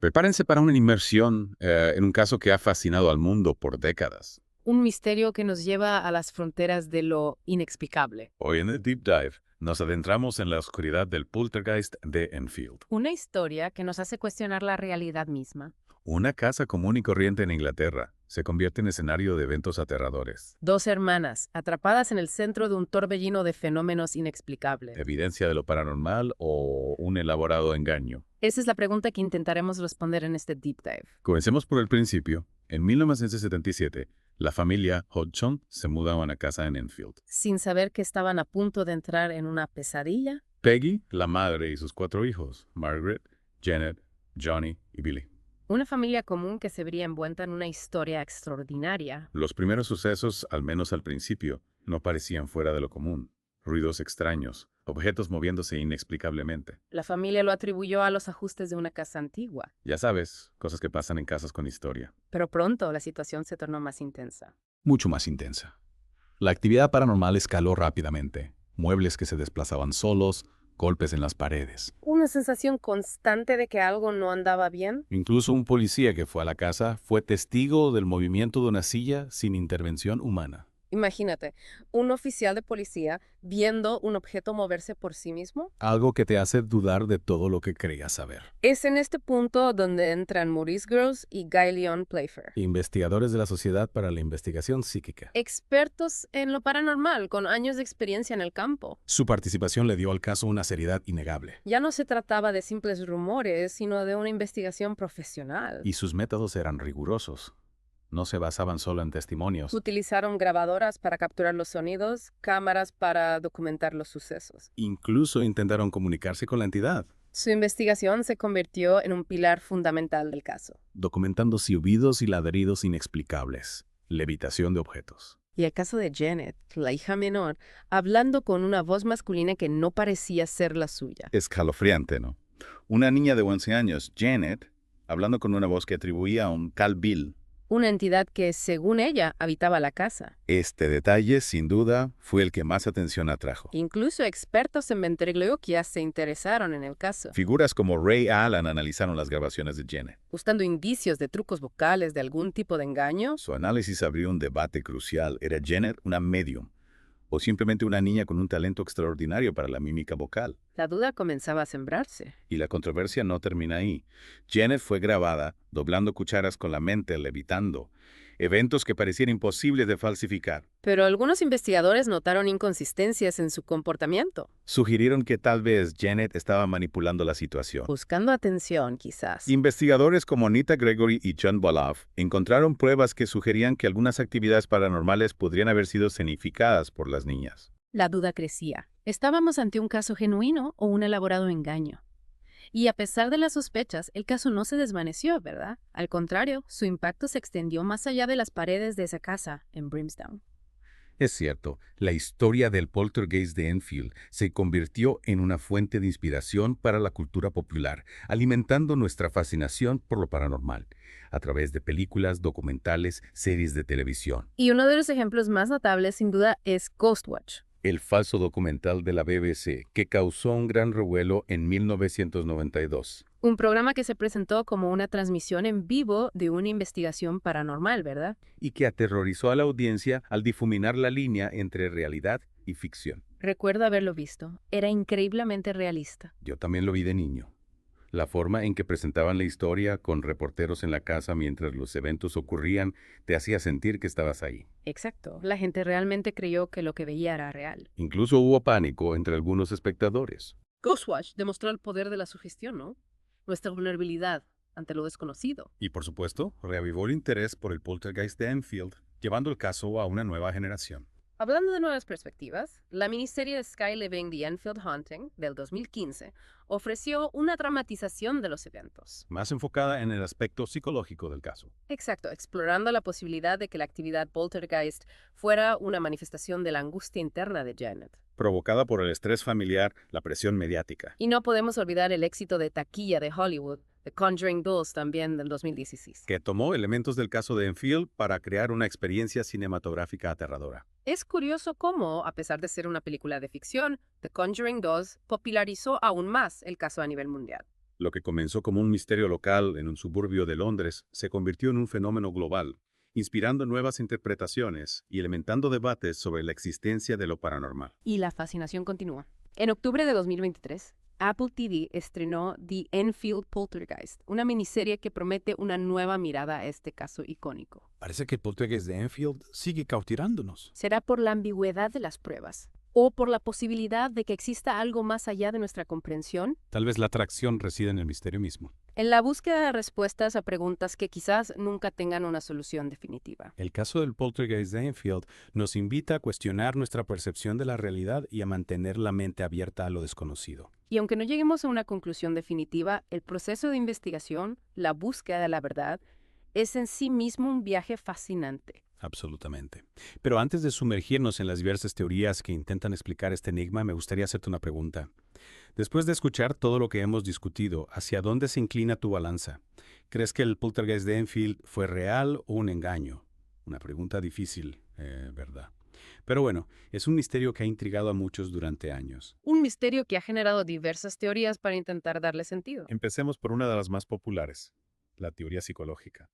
Prepárense para una inmersión en un caso que ha fascinado al mundo por décadas. Un misterio que nos lleva a las fronteras de lo inexplicable. Hoy en el Deep Dive nos adentramos en la oscuridad del poltergeist de Enfield. Una historia que nos hace cuestionar la realidad misma. Una casa común y corriente en Inglaterra se convierte en escenario de eventos aterradores. Dos hermanas, atrapadas en el centro de un torbellino de fenómenos inexplicables. ¿Evidencia de lo paranormal o un elaborado engaño? Esa es la pregunta que intentaremos responder en este Deep Dive. Comencemos por el principio. En 1977, la familia Hodgson se muda a una casa en Enfield. Sin saber que estaban a punto de entrar en una pesadilla. Peggy, la madre y sus 4 hijos, Margaret, Janet, Johnny y Billy. Una familia común que se vería envuelta en una historia extraordinaria. Los primeros sucesos, al menos al principio, no parecían fuera de lo común. Ruidos extraños, objetos moviéndose inexplicablemente. La familia lo atribuyó a los ajustes de una casa antigua. Ya sabes, cosas que pasan en casas con historia. Pero pronto la situación se tornó más intensa. Mucho más intensa. La actividad paranormal escaló rápidamente. Muebles que se desplazaban solos, golpes en las paredes. Una sensación constante de que algo no andaba bien. Incluso un policía que fue a la casa fue testigo del movimiento de una silla sin intervención humana. Imagínate, un oficial de policía viendo un objeto moverse por sí mismo. Algo que te hace dudar de todo lo que creías saber. Es en este punto donde entran Maurice Grosse y Guy Leon Playfair. Investigadores de la Sociedad para la Investigación Psíquica. Expertos en lo paranormal, con años de experiencia en el campo. Su participación le dio al caso una seriedad innegable. Ya no se trataba de simples rumores, sino de una investigación profesional. Y sus métodos eran rigurosos. No se basaban solo en testimonios. Utilizaron grabadoras para capturar los sonidos, cámaras para documentar los sucesos. Incluso intentaron comunicarse con la entidad, Su investigación se convirtió en un pilar fundamental del caso. documentando silbidos y ladridos inexplicables, levitación de objetos. Y el caso de Janet, la hija menor, hablando con una voz masculina que no parecía ser la suya. Escalofriante, ¿no? Una niña de 11 años, Janet, hablando con una voz que atribuía a un tal Bill. Una entidad que, según ella, habitaba la casa. Este detalle, sin duda, fue el que más atención atrajo. Incluso expertos en ventriloquia se interesaron en el caso, Figuras como Ray Allen analizaron las grabaciones de Janet. buscando indicios de trucos vocales de algún tipo de engaño. Su análisis abrió un debate crucial. ¿Era Janet una medium o simplemente una niña con un talento extraordinario para la mímica vocal? La duda comenzaba a sembrarse. Y la controversia no termina ahí. Janet fue grabada doblando cucharas con la mente, levitando. Eventos que parecían imposibles de falsificar. Pero algunos investigadores notaron inconsistencias en su comportamiento, Sugirieron que tal vez Janet estaba manipulando la situación. buscando atención, quizás. Investigadores como Anita Gregory y John Boloff encontraron pruebas que sugerían que algunas actividades paranormales podrían haber sido escenificadas por las niñas. La duda crecía. ¿Estábamos ante un caso genuino o un elaborado engaño? Y a pesar de las sospechas, el caso no se desvaneció, ¿verdad? Al contrario, su impacto se extendió más allá de las paredes de esa casa en Brimstone. Es cierto, la historia del poltergeist de Enfield se convirtió en una fuente de inspiración para la cultura popular, alimentando nuestra fascinación por lo paranormal, a través de películas, documentales, series de televisión. Y uno de los ejemplos más notables, sin duda, es Ghostwatch. El falso documental de la BBC, que causó un gran revuelo en 1992. Un programa que se presentó como una transmisión en vivo de una investigación paranormal, ¿verdad? Y que aterrorizó a la audiencia al difuminar la línea entre realidad y ficción. Recuerdo haberlo visto. Era increíblemente realista. Yo también lo vi de niño. La forma en que presentaban la historia con reporteros en la casa mientras los eventos ocurrían te hacía sentir que estabas ahí. Exacto. La gente realmente creyó que lo que veía era real. Incluso hubo pánico entre algunos espectadores. Ghostwatch demostró el poder de la sugestión, ¿no? Nuestra vulnerabilidad ante lo desconocido. Y por supuesto, reavivó el interés por el poltergeist de Enfield, llevando el caso a una nueva generación. Hablando de nuevas perspectivas, la miniserie de Sky Living The Enfield Haunting del 2015 ofreció una dramatización de los eventos. Más enfocada en el aspecto psicológico del caso. Exacto, explorando la posibilidad de que la actividad poltergeist fuera una manifestación de la angustia interna de Janet. Provocada por el estrés familiar, la presión mediática. Y no podemos olvidar el éxito de taquilla de Hollywood, The Conjuring 2 también del 2016. Que tomó elementos del caso de Enfield para crear una experiencia cinematográfica aterradora. Es curioso cómo, a pesar de ser una película de ficción, The Conjuring 2 popularizó aún más el caso a nivel mundial. Lo que comenzó como un misterio local en un suburbio de Londres se convirtió en un fenómeno global, inspirando nuevas interpretaciones y alimentando debates sobre la existencia de lo paranormal. Y la fascinación continúa. En octubre de 2023, Apple TV estrenó The Enfield Poltergeist, una miniserie que promete una nueva mirada a este caso icónico. Parece que el poltergeist de Enfield sigue cautivándonos. ¿Será por la ambigüedad de las pruebas o por la posibilidad de que exista algo más allá de nuestra comprensión? Tal vez la atracción reside en el misterio mismo. En la búsqueda de respuestas a preguntas que quizás nunca tengan una solución definitiva. El caso del poltergeist de Enfield nos invita a cuestionar nuestra percepción de la realidad y a mantener la mente abierta a lo desconocido. Y aunque no lleguemos a una conclusión definitiva, el proceso de investigación, la búsqueda de la verdad, es en sí mismo un viaje fascinante. Absolutamente. Pero antes de sumergirnos en las diversas teorías que intentan explicar este enigma, me gustaría hacerte una pregunta. Después de escuchar todo lo que hemos discutido, ¿hacia dónde se inclina tu balanza? ¿Crees que el poltergeist de Enfield fue real o un engaño? Una pregunta difícil, ¿verdad? Pero bueno, es un misterio que ha intrigado a muchos durante años. Un misterio que ha generado diversas teorías para intentar darle sentido. Empecemos por una de las más populares, la teoría psicológica.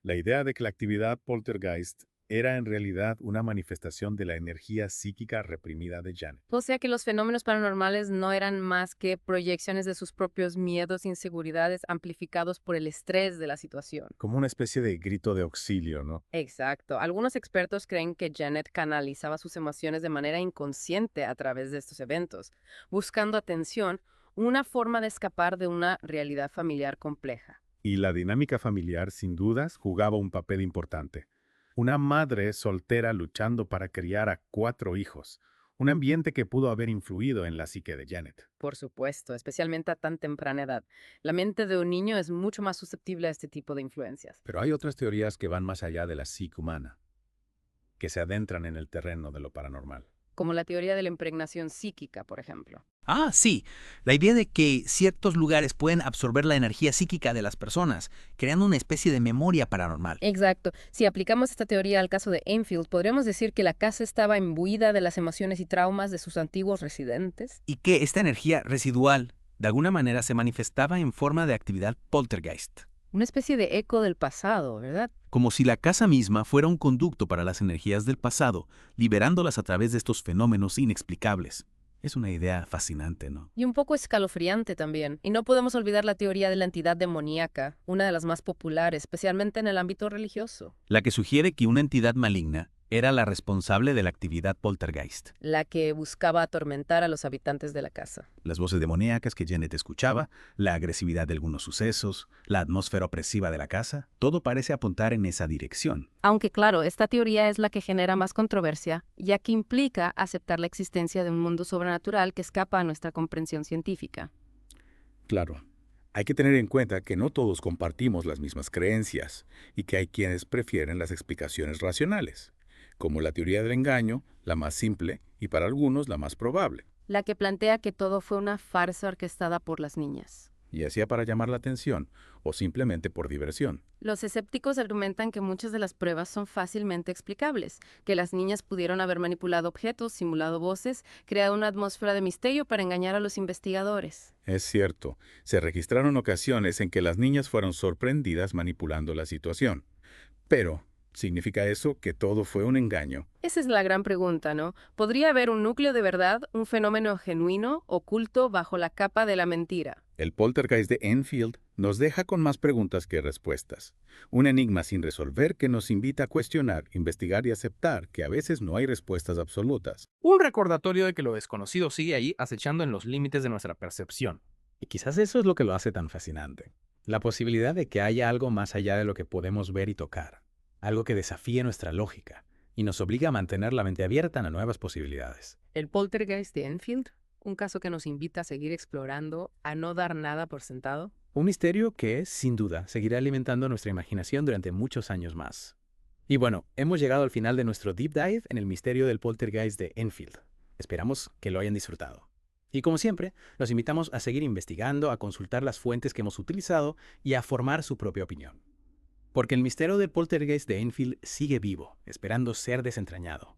La idea de que la actividad poltergeist era en realidad una manifestación de la energía psíquica reprimida de Janet. O sea que los fenómenos paranormales no eran más que proyecciones de sus propios miedos e inseguridades amplificados por el estrés de la situación. Como una especie de grito de auxilio, ¿no? Exacto. Algunos expertos creen que Janet canalizaba sus emociones de manera inconsciente a través de estos eventos, buscando atención, una forma de escapar de una realidad familiar compleja. Y la dinámica familiar, sin dudas, jugaba un papel importante. Una madre soltera luchando para criar a 4 hijos, un ambiente que pudo haber influido en la psique de Janet. Por supuesto, especialmente a tan temprana edad. La mente de un niño es mucho más susceptible a este tipo de influencias. Pero hay otras teorías que van más allá de la psique humana, que se adentran en el terreno de lo paranormal. Como la teoría de la impregnación psíquica, por ejemplo. Ah, sí, la idea de que ciertos lugares pueden absorber la energía psíquica de las personas, creando una especie de memoria paranormal. Exacto. Si aplicamos esta teoría al caso de Enfield, podríamos decir que la casa estaba imbuida de las emociones y traumas de sus antiguos residentes. Y que esta energía residual, de alguna manera, se manifestaba en forma de actividad poltergeist. Una especie de eco del pasado, ¿verdad? Como si la casa misma fuera un conducto para las energías del pasado, liberándolas a través de estos fenómenos inexplicables. Es una idea fascinante, ¿no? Y un poco escalofriante también. Y no podemos olvidar la teoría de la entidad demoníaca, una de las más populares, especialmente en el ámbito religioso. La que sugiere que una entidad maligna era la responsable de la actividad poltergeist. La que buscaba atormentar a los habitantes de la casa. Las voces demoníacas que Janet escuchaba, la agresividad de algunos sucesos, la atmósfera opresiva de la casa, todo parece apuntar en esa dirección. Aunque claro, esta teoría es la que genera más controversia, ya que implica aceptar la existencia de un mundo sobrenatural que escapa a nuestra comprensión científica. Claro, hay que tener en cuenta que no todos compartimos las mismas creencias y que hay quienes prefieren las explicaciones racionales, como la teoría del engaño, la más simple y para algunos la más probable, La que plantea que todo fue una farsa orquestada por las niñas. ya sea para llamar la atención o simplemente por diversión. Los escépticos argumentan que muchas de las pruebas son fácilmente explicables, que las niñas pudieron haber manipulado objetos, simulado voces, creado una atmósfera de misterio para engañar a los investigadores. Es cierto, se registraron ocasiones en que las niñas fueron sorprendidas manipulando la situación. Pero, ¿significa eso que todo fue un engaño? Esa es la gran pregunta, ¿no? ¿Podría haber un núcleo de verdad, un fenómeno genuino, oculto bajo la capa de la mentira? El poltergeist de Enfield nos deja con más preguntas que respuestas. Un enigma sin resolver que nos invita a cuestionar, investigar y aceptar que a veces no hay respuestas absolutas. Un recordatorio de que lo desconocido sigue ahí acechando en los límites de nuestra percepción. Y quizás eso es lo que lo hace tan fascinante. La posibilidad de que haya algo más allá de lo que podemos ver y tocar. Algo que desafíe nuestra lógica y nos obliga a mantener la mente abierta a nuevas posibilidades. El poltergeist de Enfield, un caso que nos invita a seguir explorando, a no dar nada por sentado. Un misterio que, sin duda, seguirá alimentando nuestra imaginación durante muchos años más. Y bueno, hemos llegado al final de nuestro deep dive en el misterio del poltergeist de Enfield. Esperamos que lo hayan disfrutado. Y como siempre, los invitamos a seguir investigando, a consultar las fuentes que hemos utilizado y a formar su propia opinión. Porque el misterio del poltergeist de Enfield sigue vivo, esperando ser desentrañado.